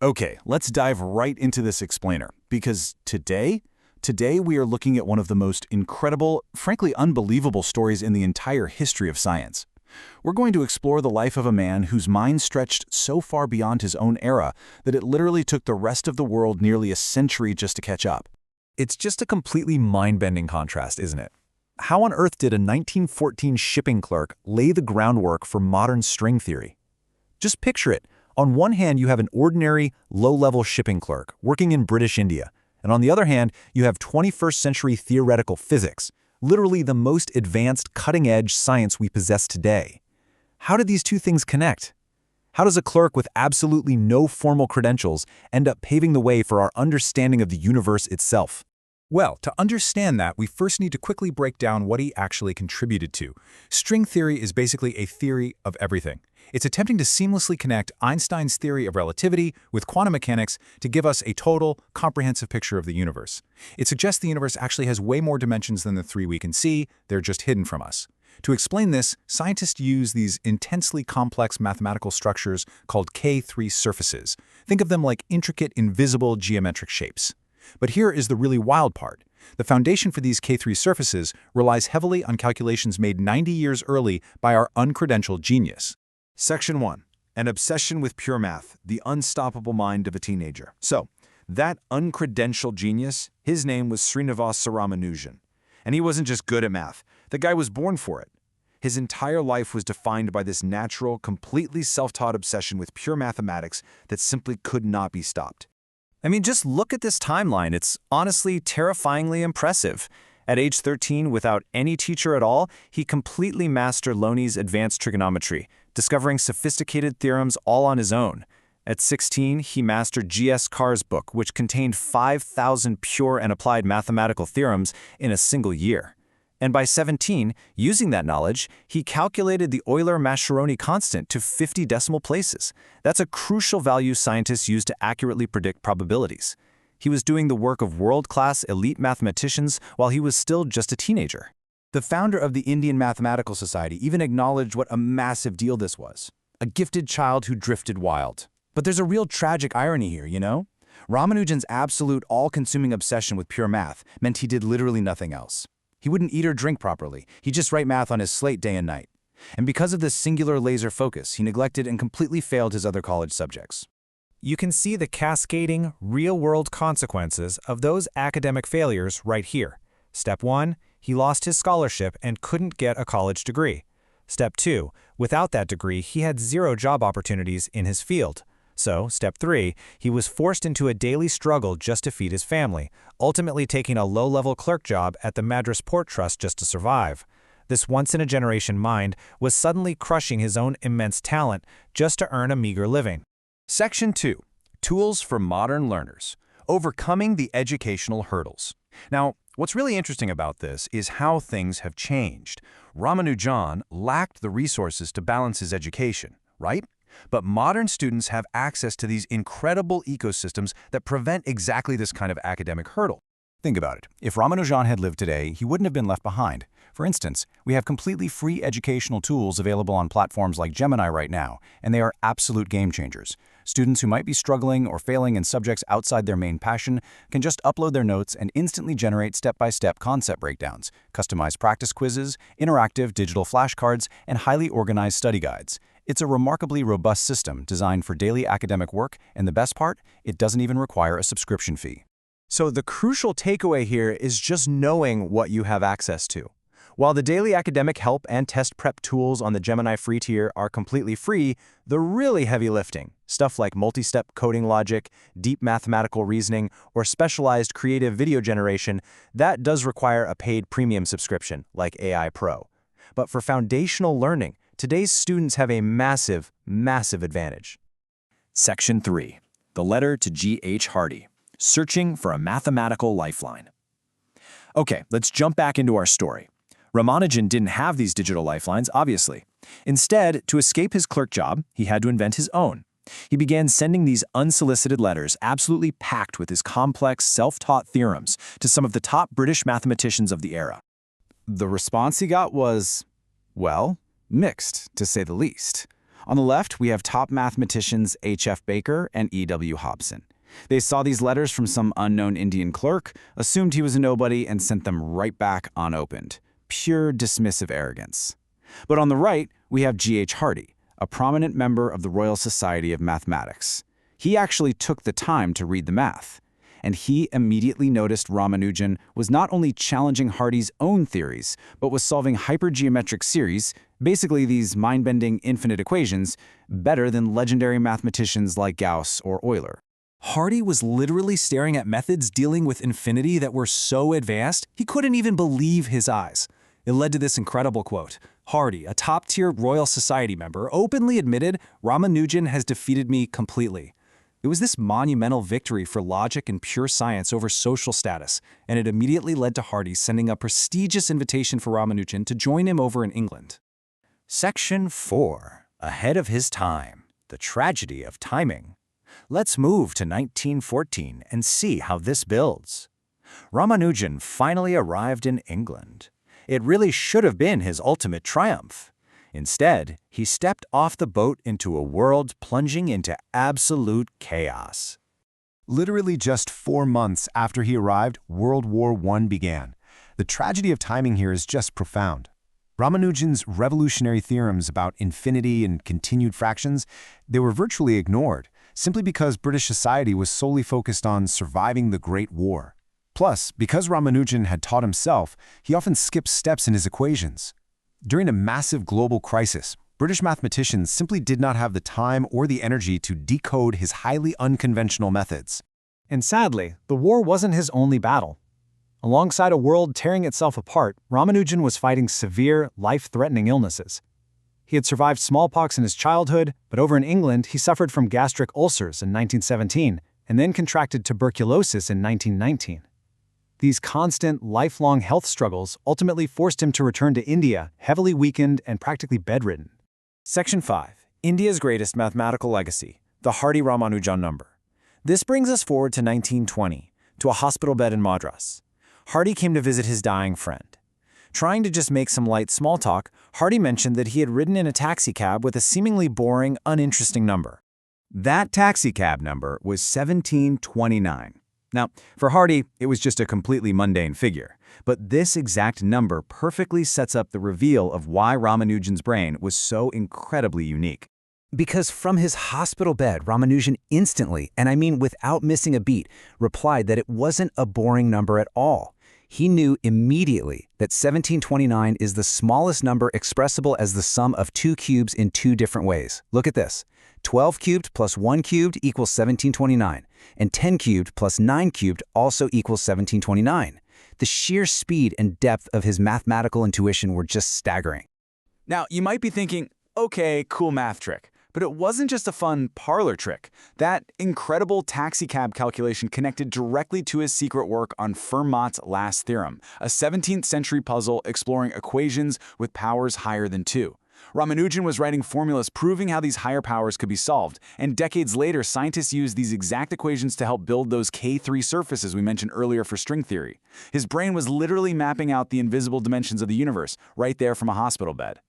Okay, let's dive right into this explainer, because today we are looking at one of the most incredible, frankly unbelievable stories in the entire history of science. We're going to explore the life of a man whose mind stretched so far beyond his own era that it literally took the rest of the world nearly a century just to catch up. It's just a completely mind-bending contrast, isn't it? How on earth did a 1914 shipping clerk lay the groundwork for modern string theory? Just picture it. On one hand, you have an ordinary, low-level shipping clerk working in British India, and on the other hand, you have 21st century theoretical physics, literally the most advanced, cutting-edge science we possess today. How did these two things connect? How does a clerk with absolutely no formal credentials end up paving the way for our understanding of the universe itself? Well, to understand that, we first need to quickly break down what he actually contributed to. String theory is basically a theory of everything. It's attempting to seamlessly connect Einstein's theory of relativity with quantum mechanics to give us a total, comprehensive picture of the universe. It suggests the universe actually has way more dimensions than the three we can see, they're just hidden from us. To explain this, scientists use these intensely complex mathematical structures called K3 surfaces. Think of them like intricate, invisible geometric shapes. But here is the really wild part. The foundation for these K3 surfaces relies heavily on calculations made 90 years early by our uncredentialed genius. Section 1. An obsession with pure math, the unstoppable mind of a teenager. So, that uncredentialed genius, his name was Srinivasa Ramanujan. And he wasn't just good at math. The guy was born for it. His entire life was defined by this natural, completely self-taught obsession with pure mathematics that simply could not be stopped. I mean, just look at this timeline. It's honestly terrifyingly impressive. At age 13, without any teacher at all, he completely mastered Loney's advanced trigonometry, discovering sophisticated theorems all on his own. At 16, he mastered G.S. Carr's book, which contained 5,000 pure and applied mathematical theorems in a single year. And by 17, using that knowledge, he calculated the Euler-Mascheroni constant to 50 decimal places. That's a crucial value scientists use to accurately predict probabilities. He was doing the work of world-class elite mathematicians while he was still just a teenager. The founder of the Indian Mathematical Society even acknowledged what a massive deal this was. A gifted child who drifted wild. But there's a real tragic irony here, you know? Ramanujan's absolute all-consuming obsession with pure math meant he did literally nothing else. He wouldn't eat or drink properly. He'd just write math on his slate day and night. And because of this singular laser focus, he neglected and completely failed his other college subjects. You can see the cascading, real-world consequences of those academic failures right here. Step 1, he lost his scholarship and couldn't get a college degree. Step 2, without that degree, he had 0 job opportunities in his field. So, step 3, he was forced into a daily struggle just to feed his family, ultimately taking a low-level clerk job at the Madras Port Trust just to survive. This once-in-a-generation mind was suddenly crushing his own immense talent just to earn a meager living. Section 2. Tools for modern learners. Overcoming the educational hurdles. Now, what's really interesting about this is how things have changed. Ramanujan lacked the resources to balance his education, right? But modern students have access to these incredible ecosystems that prevent exactly this kind of academic hurdle. Think about it. If Ramanujan had lived today, he wouldn't have been left behind. For instance, we have completely free educational tools available on platforms like Gemini right now, and they are absolute game changers. Students who might be struggling or failing in subjects outside their main passion can just upload their notes and instantly generate step-by-step concept breakdowns, customized practice quizzes, interactive digital flashcards, and highly organized study guides. It's a remarkably robust system designed for daily academic work, and the best part, it doesn't even require a subscription fee. So the crucial takeaway here is just knowing what you have access to. While the daily academic help and test prep tools on the Gemini free tier are completely free, the really heavy lifting, stuff like multi-step coding logic, deep mathematical reasoning, or specialized creative video generation, that does require a paid premium subscription like AI Pro. But for foundational learning, today's students have a massive, massive advantage. Section 3. The Letter to G.H. Hardy. Searching for a Mathematical Lifeline. Okay, let's jump back into our story. Ramanujan didn't have these digital lifelines, obviously. Instead, to escape his clerk job, he had to invent his own. He began sending these unsolicited letters, absolutely packed with his complex, self-taught theorems, to some of the top British mathematicians of the era. The response he got was, well, mixed, to say the least. On the left, we have top mathematicians H.F. Baker and E.W. Hobson. They saw these letters from some unknown Indian clerk, assumed he was a nobody, and sent them right back unopened. Pure dismissive arrogance. But on the right, we have G.H. Hardy, a prominent member of the Royal Society of Mathematics. He actually took the time to read the math. And he immediately noticed Ramanujan was not only challenging Hardy's own theories, but was solving hypergeometric series, basically these mind-bending infinite equations, better than legendary mathematicians like Gauss or Euler. Hardy was literally staring at methods dealing with infinity that were so advanced, he couldn't even believe his eyes. It led to this incredible quote. Hardy, a top-tier Royal Society member, openly admitted, "Ramanujan has defeated me completely." It was this monumental victory for logic and pure science over social status, and it immediately led to Hardy sending a prestigious invitation for Ramanujan to join him over in England. Section 4. Ahead of his time. The tragedy of timing. Let's move to 1914 and see how this builds. Ramanujan finally arrived in England. It really should have been his ultimate triumph. Instead, he stepped off the boat into a world plunging into absolute chaos. Literally just 4 months after he arrived, World War I began. The tragedy of timing here is just profound. Ramanujan's revolutionary theorems about infinity and continued fractions, they were virtually ignored, simply because British society was solely focused on surviving the Great War. Plus, because Ramanujan had taught himself, he often skipped steps in his equations. During a massive global crisis, British mathematicians simply did not have the time or the energy to decode his highly unconventional methods. And sadly, the war wasn't his only battle. Alongside a world tearing itself apart, Ramanujan was fighting severe, life-threatening illnesses. He had survived smallpox in his childhood, but over in England, he suffered from gastric ulcers in 1917 and then contracted tuberculosis in 1919. These constant, lifelong health struggles ultimately forced him to return to India, heavily weakened and practically bedridden. Section 5. India's greatest mathematical legacy, the Hardy-Ramanujan number. This brings us forward to 1920, to a hospital bed in Madras. Hardy came to visit his dying friend. Trying to just make some light small talk, Hardy mentioned that he had ridden in a taxicab with a seemingly boring, uninteresting number. That taxicab number was 1729. Now, for Hardy, it was just a completely mundane figure, but this exact number perfectly sets up the reveal of why Ramanujan's brain was so incredibly unique. Because from his hospital bed, Ramanujan instantly, and I mean without missing a beat, replied that it wasn't a boring number at all. He knew immediately that 1729 is the smallest number expressible as the sum of 2 cubes in 2 different ways. Look at this. 12 cubed plus 1 cubed equals 1729, and 10 cubed plus 9 cubed also equals 1729. The sheer speed and depth of his mathematical intuition were just staggering. Now, you might be thinking, okay, cool math trick. But it wasn't just a fun parlor trick. That incredible taxicab calculation connected directly to his secret work on Fermat's last theorem, a 17th century puzzle exploring equations with powers higher than 2. Ramanujan was writing formulas proving how these higher powers could be solved, and decades later, scientists used these exact equations to help build those K3 surfaces we mentioned earlier for string theory. His brain was literally mapping out the invisible dimensions of the universe, right there from a hospital bed.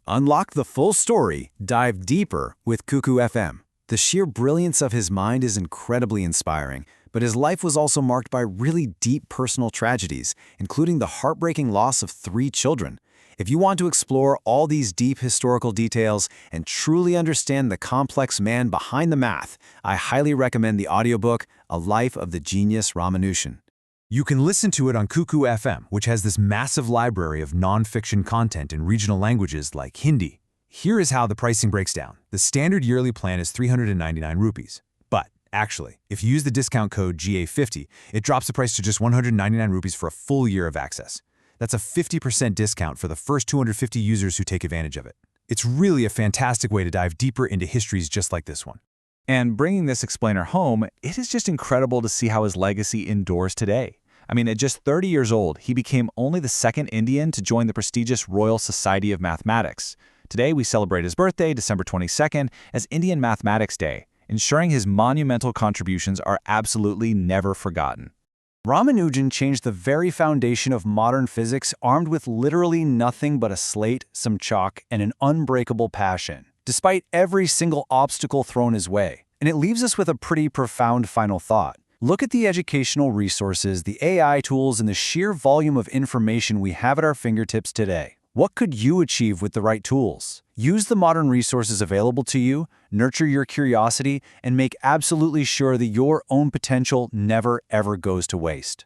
Unlock the full story, dive deeper with Cuckoo FM. The sheer brilliance of his mind is incredibly inspiring, but his life was also marked by really deep personal tragedies, including the heartbreaking loss of 3 children. If you want to explore all these deep historical details and truly understand the complex man behind the math, I highly recommend the audiobook, A Life of the Genius Ramanujan. You can listen to it on Cuckoo FM, which has this massive library of non-fiction content in regional languages like Hindi. Here is how the pricing breaks down. The standard yearly plan is 399 rupees. But actually, if you use the discount code GA50, it drops the price to just 199 rupees for a full year of access. That's a 50% discount for the first 250 users who take advantage of it. It's really a fantastic way to dive deeper into histories just like this one. And bringing this explainer home, it is just incredible to see how his legacy endures today. I mean, at just 30 years old, he became only the 2nd Indian to join the prestigious Royal Society of Mathematics. Today, we celebrate his birthday, December 22nd, as Indian Mathematics Day, ensuring his monumental contributions are absolutely never forgotten. Ramanujan changed the very foundation of modern physics armed with literally nothing but a slate, some chalk, and an unbreakable passion. despite every single obstacle thrown his way. And it leaves us with a pretty profound final thought. Look at the educational resources, the AI tools, and the sheer volume of information we have at our fingertips today. What could you achieve with the right tools? Use the modern resources available to you, nurture your curiosity, and make absolutely sure that your own potential never ever goes to waste.